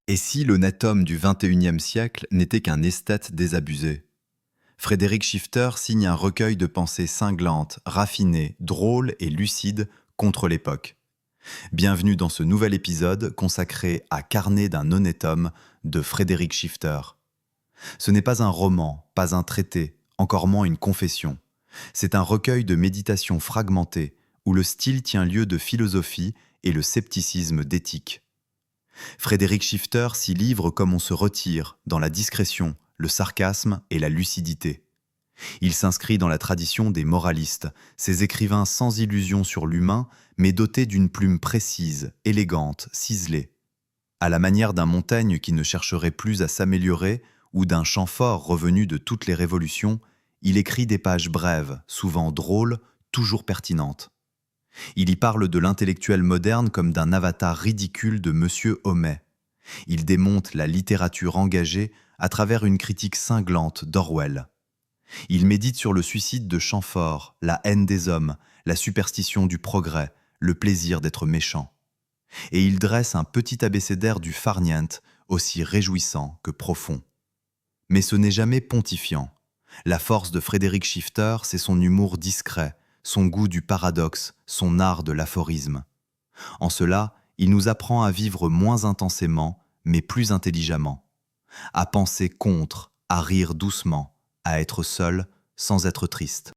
Et si l'honnête homme du XXIe siècle n'était qu'un esthète désabusé? Frédéric Schifter signe un recueil de pensées cinglantes, raffinées, drôles et lucides contre l'époque. Bienvenue dans ce nouvel épisode consacré à Carnet d'un honnête homme de Frédéric Schifter. Ce n'est pas un roman, pas un traité, encore moins une confession. C'est un recueil de méditations fragmentées où le style tient lieu de philosophie et le scepticisme d'éthique. Frédéric Schifter s'y livre comme on se retire, dans la discrétion, le sarcasme et la lucidité. Il s'inscrit dans la tradition des moralistes, ces écrivains sans illusion sur l'humain, mais dotés d'une plume précise, élégante, ciselée. À la manière d'un Montaigne qui ne chercherait plus à s'améliorer ou d'un Chamfort revenu de toutes les révolutions, il écrit des pages brèves, souvent drôles, toujours pertinentes. Il y parle de l'intellectuel moderne comme d'un avatar ridicule de Monsieur Homais. Il démonte la littérature engagée à travers une critique cinglante d'Orwell. Il médite sur le suicide de Chamfort, la haine des hommes, la superstition du progrès, le plaisir d'être méchant. Et il dresse un petit abécédaire du farniente, aussi réjouissant que profond. Mais ce n'est jamais pontifiant. La force de Frédéric Schifter, c'est son humour discret, son goût du paradoxe, son art de l'aphorisme. En cela, il nous apprend à vivre moins intensément, mais plus intelligemment, à penser contre, à rire doucement, à être seul sans être triste.